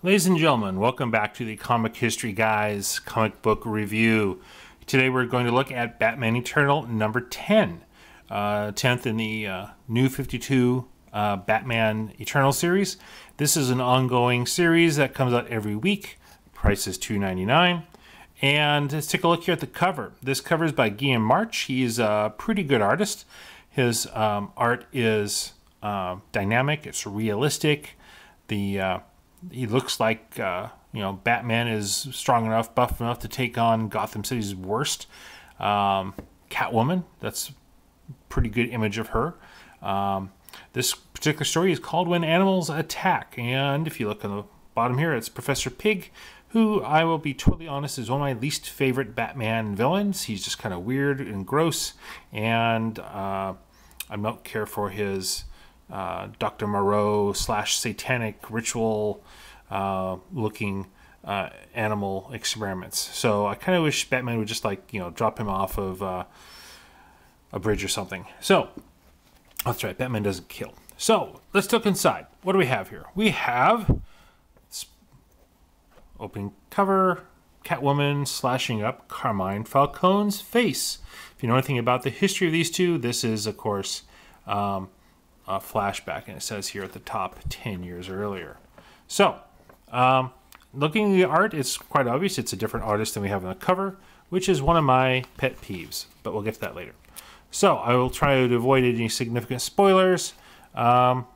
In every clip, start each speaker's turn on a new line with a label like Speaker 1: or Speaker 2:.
Speaker 1: Ladies and gentlemen, welcome back to the Comic History Guys comic book review. Today we're going to look at Batman Eternal number 10. 10th in the New 52 Batman Eternal series. This is an ongoing series that comes out every week. Price is $2.99. And let's take a look here at the cover. This cover is by Guillaume March. He's a pretty good artist. His art is dynamic. It's realistic. He looks like Batman is strong enough, buff enough to take on Gotham City's worst. Catwoman. That's a pretty good image of her. This particular story is called When Animals Attack. And if you look on the bottom here, it's Professor Pig, who I will be totally honest is one of my least favorite Batman villains. He's just kind of weird and gross, and I don't care for his Dr. Moreau / satanic ritual looking animal experiments. So I kind of wish Batman would just drop him off of a bridge or something. So that's right, Batman doesn't kill. So let's look inside. What do we have here? We have opening cover, Catwoman slashing up Carmine Falcone's face. If you know anything about the history of these two, this is, of course, a flashback, and it says here at the top 10 years earlier. So looking at the art, it's quite obvious it's a different artist than we have on the cover, which is one of my pet peeves, but we'll get to that later. So I will try to avoid any significant spoilers. Carmine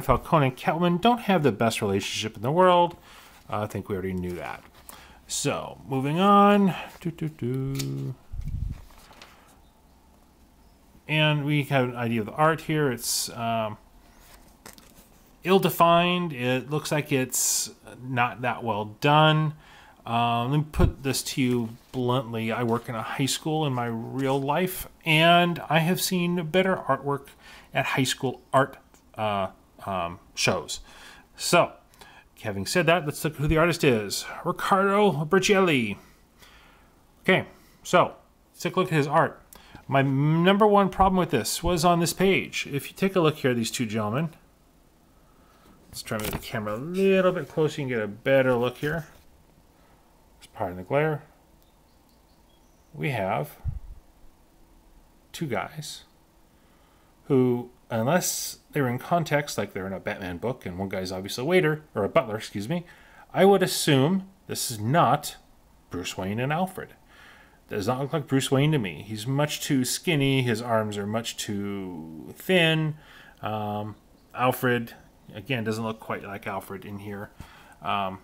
Speaker 1: Falcone and Catwoman don't have the best relationship in the world. I think we already knew that. So moving on. And we have an idea of the art here. It's ill-defined. It looks like it's not that well done. Let me put this to you bluntly. I work in a high school in my real life, and I have seen better artwork at high school art shows. So, having said that, let's look at who the artist is. Riccardo Burchielli. Okay, so let's take a look at his art. My number one problem with this was on this page. If you take a look here, these two gentlemen. Let's try to move the camera a little bit closer. You can get a better look here. Just pardon the glare. We have two guys who, unless they're in context, like they're in a Batman book, and one guy's obviously a waiter, or a butler, excuse me, I would assume this is not Bruce Wayne and Alfred. Does not look like Bruce Wayne to me. He's much too skinny. His arms are much too thin. Alfred, again, doesn't look quite like Alfred in here. We'll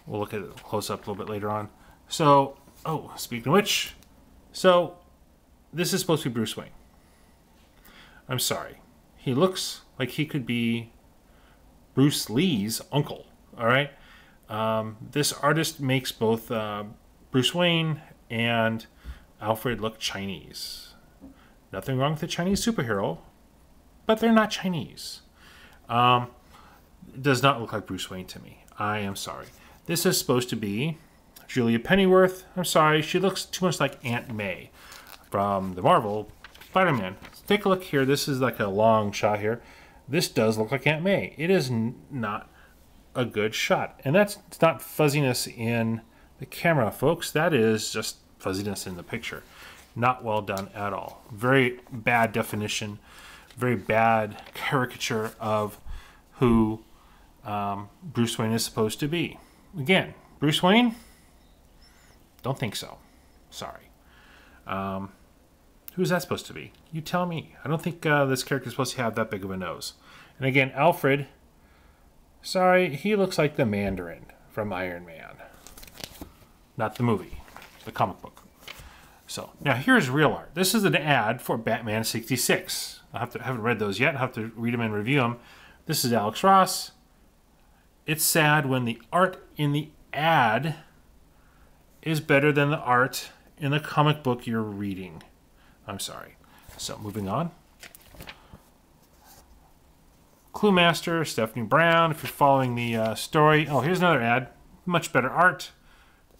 Speaker 1: look at it close up a little bit later on. So, oh, speaking of which, so this is supposed to be Bruce Wayne. I'm sorry. He looks like he could be Bruce Lee's uncle, all right? This artist makes both Bruce Wayne and Alfred look Chinese. Nothing wrong with the Chinese superhero, but they're not Chinese. It does not look like Bruce Wayne to me. I am sorry. This is supposed to be Julia Pennyworth. I'm sorry, she looks too much like Aunt May from the Marvel Spider-Man. Take a look here. This is like a long shot here. This does look like Aunt May. It is not a good shot. And that's not fuzziness in the camera, folks. That is just fuzziness in the picture. Not well done at all. Very bad definition. Very bad caricature of who Bruce Wayne is supposed to be. Again, Bruce Wayne? Don't think so. Sorry. Who's that supposed to be? You tell me. I don't think this character is supposed to have that big of a nose. And again, Alfred, sorry, he looks like the Mandarin from Iron Man. Not the movie, the comic book. So, now here's real art. This is an ad for Batman 66. I haven't read those yet. I'll have to read them and review them. This is Alex Ross. It's sad when the art in the ad is better than the art in the comic book you're reading. I'm sorry. So, moving on. Cluemaster, Stephanie Brown, if you're following the story. Oh, here's another ad. Much better art.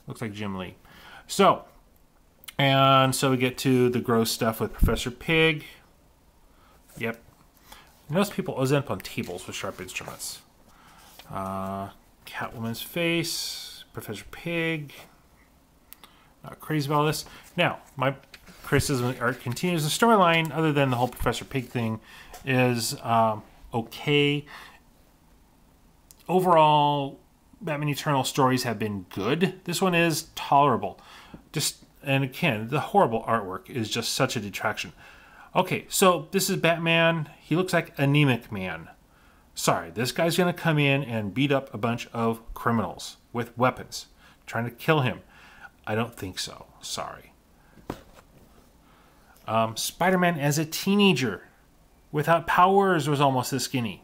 Speaker 1: Looks like Jim Lee. So, and so we get to the gross stuff with Professor Pig. Yep. Notice people always end up on tables with sharp instruments. Catwoman's face, Professor Pig. Not crazy about this. Now, my criticism of the art continues. The storyline, other than the whole Professor Pig thing, is okay. Overall, Batman Eternal stories have been good. This one is tolerable. And again, the horrible artwork is just such a detraction. Okay, so this is Batman. He looks like Anemic Man. Sorry, this guy's going to come in and beat up a bunch of criminals with weapons, trying to kill him. I don't think so. Sorry. Spider-Man as a teenager without powers was almost this skinny.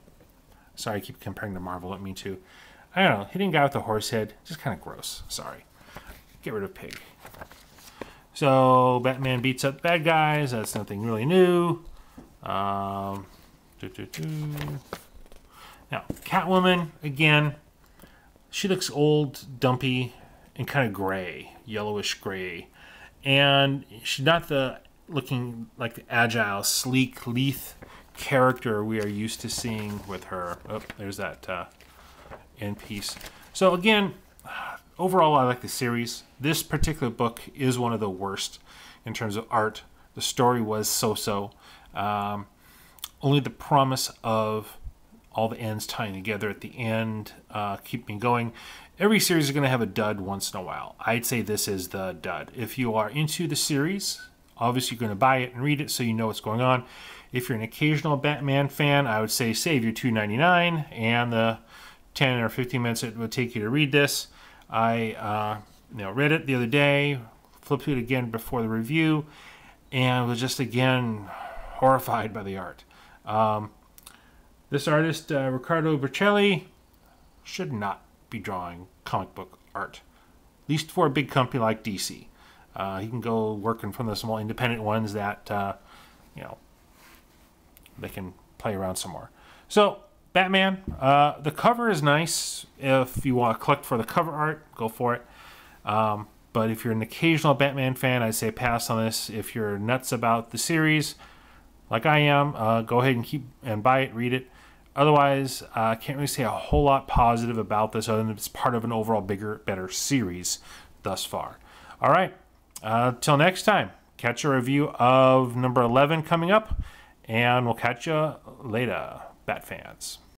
Speaker 1: Sorry, I keep comparing to Marvel. At me too. I don't know. Hitting a guy with a horse head, just kind of gross. Sorry. Get rid of Pig. So Batman beats up bad guys. That's nothing really new. Now Catwoman, again, she looks old, dumpy, and kind of gray, yellowish gray. And she's not looking like the agile, sleek, lithe character we are used to seeing with her. Oh, there's that end piece. So again, overall, I like the series. This particular book is one of the worst in terms of art. The story was so-so. Only the promise of all the ends tying together at the end keep me going. Every series is going to have a dud once in a while. I'd say this is the dud. If you are into the series, obviously you're going to buy it and read it so you know what's going on. If you're an occasional Batman fan, I would say save your $2.99 and the 10 or 15 minutes it would take you to read this. I read it the other day, flipped through it again before the review, and was just again horrified by the art. This artist, Riccardo Bercelli, should not be drawing comic book art, at least for a big company like DC. He can go work in front of the small independent ones that, they can play around some more. So, Batman, the cover is nice. If you want to collect for the cover art, go for it. But if you're an occasional Batman fan, I'd say pass on this. If you're nuts about the series, like I am, go ahead and buy it, read it. Otherwise, I can't really say a whole lot positive about this other than it's part of an overall bigger, better series thus far. All right, till next time, catch a review of number 11 coming up, and we'll catch you later, Bat fans.